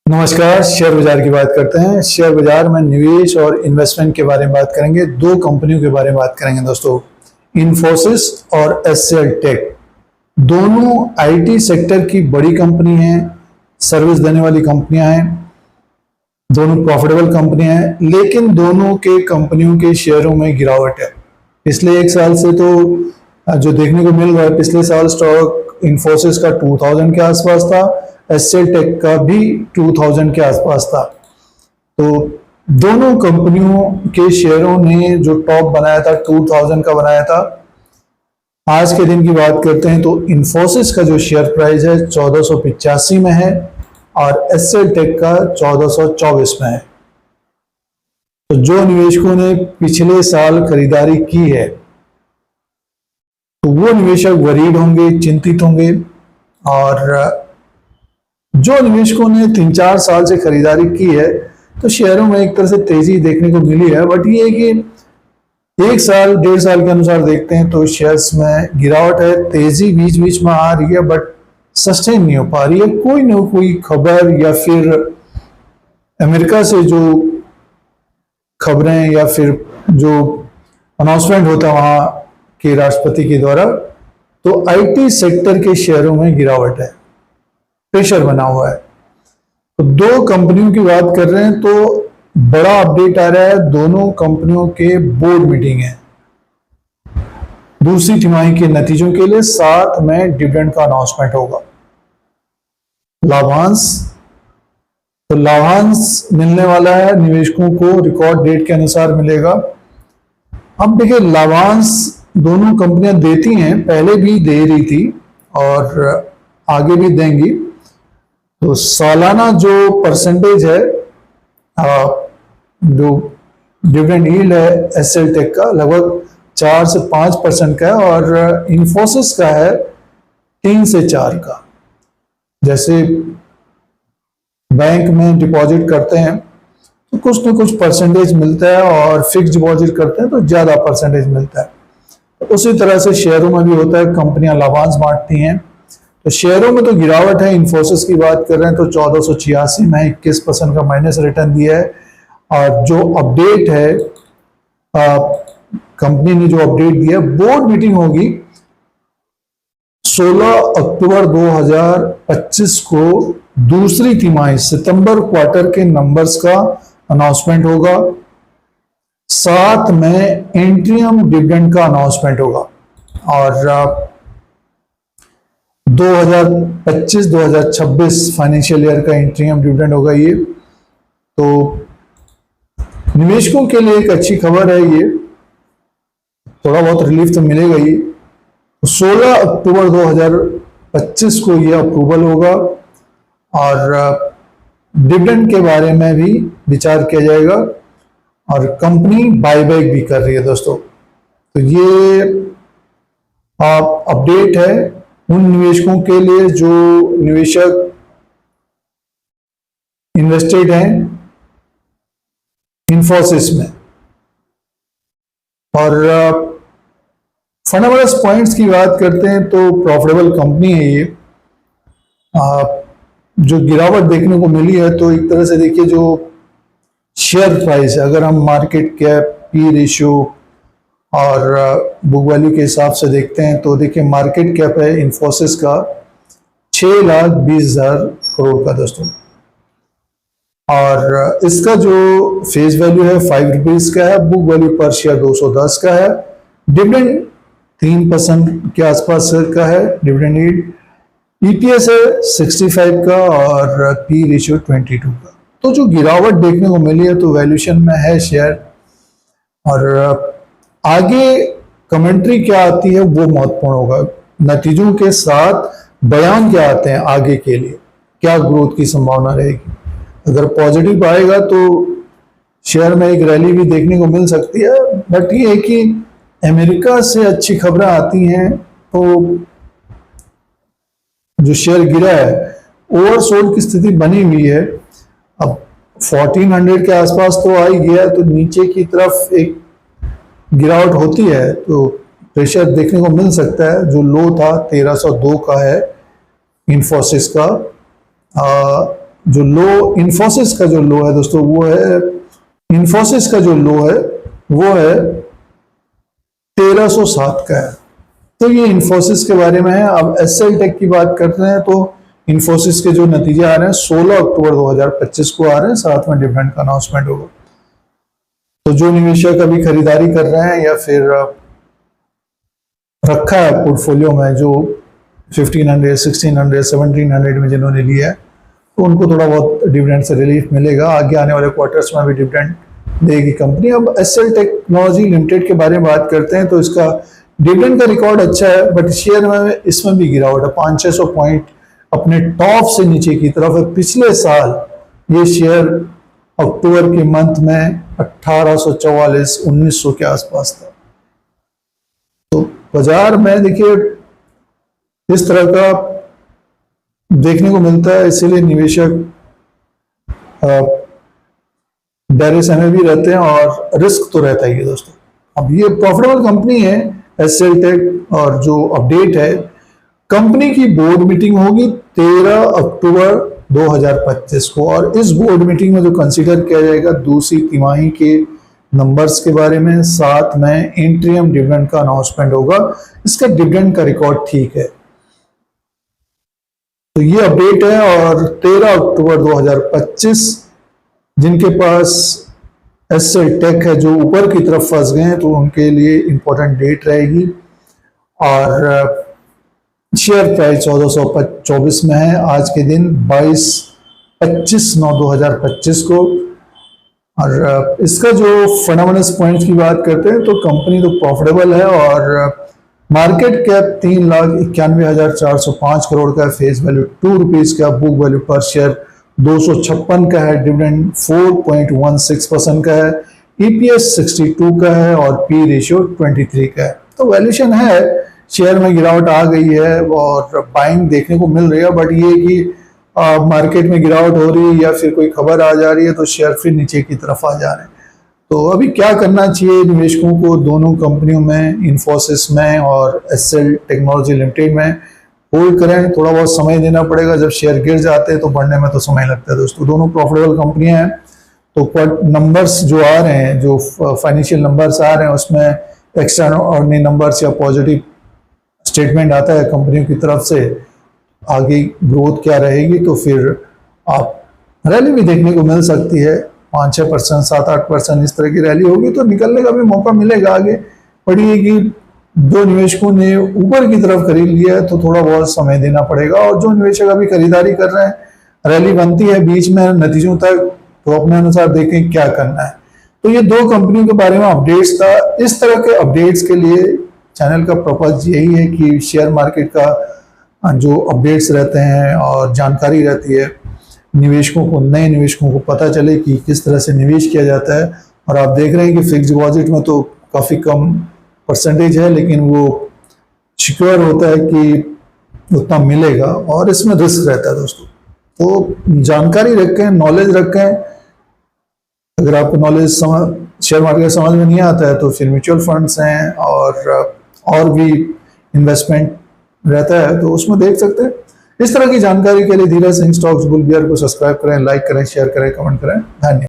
नमस्कार। शेयर बाजार की बात करते हैं। शेयर बाजार में निवेश और इन्वेस्टमेंट के बारे में बात करेंगे। दो कंपनियों के बारे में बात करेंगे दोस्तों, इन्फोसिस और एचसीएल टेक। दोनों आईटी सेक्टर की बड़ी कंपनी हैं, सर्विस देने वाली कंपनियां हैं, दोनों प्रॉफिटेबल कंपनियां हैं, लेकिन दोनों के कंपनियों के शेयरों में गिरावट है। पिछले एक साल से तो जो देखने को मिल रहा है, पिछले साल स्टॉक इन्फोसिस का 2000 के आसपास था, एचसीएल टेक का भी 2000 के आसपास था। तो दोनों कंपनियों के शेयरों ने जो टॉप बनाया था 2000 का बनाया था। आज के दिन की बात करते हैं तो इन्फोसिस का जो शेयर प्राइस है 1485 में है और एचसीएल टेक का 1424 में है। तो जो निवेशकों ने पिछले साल खरीदारी की है तो वो निवेशक वरीड होंगे, चिंतित होंगे, और जो निवेशकों ने 3-4 साल से खरीदारी की है तो शेयरों में एक तरह से तेजी देखने को मिली है। बट ये है कि एक साल 1.5 साल के अनुसार देखते हैं तो शेयर्स में गिरावट है, तेजी बीच बीच में आ रही है, बट सस्टेन नहीं हो पा रही है। कोई ना कोई खबर या फिर अमेरिका से जो खबरें या फिर जो अनाउंसमेंट होता है वहां के राष्ट्रपति के द्वारा, तो आईटी सेक्टर के शेयरों में गिरावट है, प्रेशर बना हुआ है। तो दो कंपनियों की बात कर रहे हैं तो बड़ा अपडेट आ रहा है। दोनों कंपनियों के बोर्ड मीटिंग है दूसरी तिमाही के नतीजों के लिए, साथ में डिविडेंड का अनाउंसमेंट होगा। लाभांश, तो लाभांश मिलने वाला है निवेशकों को, रिकॉर्ड डेट के अनुसार मिलेगा। अब देखिए, लाभांश दोनों कंपनियां देती हैं, पहले भी दे रही थी और आगे भी देंगी। तो सालाना जो परसेंटेज है, जो डिविडेंड यील्ड है एचसीएल टेक का, लगभग 4 से 5% का है और इन्फोसिस का है 3 से 4 का। जैसे बैंक में डिपॉजिट करते हैं तो कुछ न कुछ परसेंटेज मिलता है और फिक्स डिपॉजिट करते हैं तो ज्यादा परसेंटेज मिलता है। तो उसी तरह से शेयरों में भी होता है, कंपनियां लाभांश बांटती हैं। तो शेयरों में तो गिरावट है। इन्फोसिस की बात कर रहे हैं तो 1486 में 21% का माइनस रिटर्न दिया है। और जो अपडेट है, कंपनी ने जो अपडेट दिया, बोर्ड मीटिंग होगी 16 अक्टूबर 2025 को, दूसरी तिमाही सितंबर क्वार्टर के नंबर्स का अनाउंसमेंट होगा, साथ में इंटीरियम डिविडेंड का अनाउंसमेंट होगा। और 2025-2026 फाइनेंशियल ईयर का इंटीरियम डिविडेंड होगा ये। तो निवेशकों के लिए एक अच्छी खबर है ये, थोड़ा बहुत रिलीफ तो मिलेगा ही। 16 अक्टूबर 2025 को ये अप्रूवल होगा और डिविडेंड के बारे में भी विचार किया जाएगा और कंपनी बायबैक भी कर रही है दोस्तों। तो ये अपडेट है उन निवेशकों के लिए जो निवेशक इन्वेस्टेड हैं इन्फोसिस में। और फंडामेंटल पॉइंट्स की बात करते हैं तो प्रॉफिटेबल कंपनी है ये। जो गिरावट देखने को मिली है तो एक तरह से देखिए, जो शेयर प्राइस है, अगर हम मार्केट कैप, पी रेशियो और बुक वैल्यू के हिसाब से देखते हैं तो देखिए, मार्केट कैप है इन्फोसिस का 6,20,000 करोड़ का दोस्तों, और इसका जो फेस वैल्यू है 5 रुपीज का है, बुक वैल्यू पर शेयर 210 का है, डिविडेंड 3% के आसपास का है डिविडेंड यील्ड, ईपीएस है 65 का और पी रेशियो 22 का। तो जो गिरावट देखने को मिली है तो वैल्यूएशन में है शेयर, और आगे कमेंट्री क्या आती है वो महत्वपूर्ण होगा। नतीजों के साथ बयान क्या आते हैं आगे के लिए, क्या ग्रोथ की संभावना रहेगी। अगर पॉजिटिव आएगा तो शेयर में एक रैली भी देखने को मिल सकती है। बट ये है कि अमेरिका से अच्छी खबरें आती हैं तो जो शेयर गिरा है, ओवरसोल्ड की स्थिति बनी हुई है। अब 1400 के आसपास तो आ ही गया, तो नीचे की तरफ एक गिरावट होती है तो प्रेशर देखने को मिल सकता है। जो लो था 1302 का है इन्फोसिस का, जो लो इन्फोसिस का जो लो है दोस्तों, वो है इन्फोसिस का जो लो है वो है 1307 का है। तो ये इन्फोसिस के बारे में है। अब एसएल टेक की बात करते हैं तो इन्फोसिस के जो नतीजे आ रहे हैं 16 अक्टूबर 2025 को आ रहे हैं, साथ में डिविडेंड का अनाउंसमेंट होगा। तो जो निवेशक अभी खरीदारी कर रहे हैं या फिर रखा है पोर्टफोलियो में, जो 1500, 1600, 1700 में जिन्होंने लिया है, तो उनको थोड़ा बहुत डिविडेंड से रिलीफ मिलेगा। आगे आने वाले क्वार्टर्स में भी डिविडेंड देगी कंपनी। अब एसएल टेक्नोलॉजी लिमिटेड के बारे में बात करते हैं तो इसका डिविडेंड का रिकॉर्ड अच्छा है, बट शेयर में इसमें भी गिरावट है। 500-600 पॉइंट अपने टॉप से नीचे की तरफ है। पिछले साल ये शेयर अक्टूबर के मंथ में 1844, 1900 के आसपास था। तो बाजार में देखिए इस तरह का देखने को मिलता है, इसीलिए निवेशक डरे में भी रहते हैं और रिस्क तो रहता ही है दोस्तों। अब ये प्रॉफिटेबल कंपनी है एसएल टेक, और जो अपडेट है, कंपनी की बोर्ड मीटिंग होगी 13 अक्टूबर 2025 को, और इस बोर्ड मीटिंग में जो कंसीडर किया जाएगा दूसरी तिमाही के नंबर्स के बारे में, साथ में इंटीरियम डिविडेंड का अनाउंसमेंट होगा। इसका डिविडेंड का रिकॉर्ड ठीक है। तो ये अपडेट है। और 13 अक्टूबर 2025 जिनके पास एसएल टेक है, जो ऊपर की तरफ फंस गए हैं, तो उनके लिए इंपॉर्टेंट डेट रहेगी। और शेयर प्राइस 1424 में है आज के दिन 22/25/2025 को। और इसका जो फंडामेंटल्स पॉइंट्स की बात करते हैं तो कंपनी तो प्रॉफिटेबल है और मार्केट कैप 3,91,405 करोड़ का, फेस वैल्यू 2 रुपीज का, बुक वैल्यू पर शेयर 256 का है, डिविडेंड 4.16% का है, ईपीएस 62 का है और पी रेशियो 23 का है। तो वैल्यूएशन है, शेयर में गिरावट आ गई है और बाइंग देखने को मिल रही है, बट ये कि मार्केट में गिरावट हो रही है या फिर कोई खबर आ जा रही है तो शेयर फिर नीचे की तरफ आ जा रहे हैं। तो अभी क्या करना चाहिए निवेशकों को दोनों कंपनियों में, इन्फोसिस में और एसएल टेक्नोलॉजी लिमिटेड में? होल्ड करें, थोड़ा बहुत समय देना पड़ेगा। जब शेयर गिर जाते हैं तो बढ़ने में तो समय लगता है दोस्तों। दोनों प्रॉफिटेबल कंपनियां हैं। तो नंबर्स जो आ रहे हैं, जो फाइनेंशियल नंबर्स आ रहे हैं, उसमें एक्स्ट्रा ऑर्डिनरी नंबर्स या पॉजिटिव स्टेटमेंट आता है कंपनियों की तरफ से, आगे ग्रोथ क्या रहेगी, तो फिर आप रैली भी देखने को मिल सकती है। 5-6%, 7-8% इस तरह की रैली होगी तो निकलने का भी मौका मिलेगा आगे। बड़ी है कि जो निवेशकों ने ऊपर की तरफ खरीद लिया है तो थोड़ा बहुत समय देना पड़ेगा, और जो निवेशक अभी खरीदारी कर रहे हैं, रैली बनती है बीच में नतीजों तक, तो अपने अनुसार देखें क्या करना है। तो ये दो कंपनियों के बारे में अपडेट्स था। इस तरह के अपडेट्स के लिए चैनल का पर्पज यही है कि शेयर मार्केट का जो अपडेट्स रहते हैं और जानकारी रहती है, निवेशकों को, नए निवेशकों को पता चले कि किस तरह से निवेश किया जाता है। और आप देख रहे हैं कि फिक्स डिपॉजिट में तो काफ़ी कम परसेंटेज है, लेकिन वो सिक्योर होता है कि उतना मिलेगा, और इसमें रिस्क रहता है दोस्तों। तो जानकारी रखें, नॉलेज रखें। अगर आपको नॉलेज शेयर मार्केट समझ में नहीं आता है तो फिर म्यूचुअल फंड्स हैं और भी इन्वेस्टमेंट रहता है तो उसमें देख सकते हैं। इस तरह की जानकारी के लिए Dheeraj Singh stocks bull beer को सब्सक्राइब करें, लाइक करें, शेयर करें, कमेंट करें। धन्यवाद।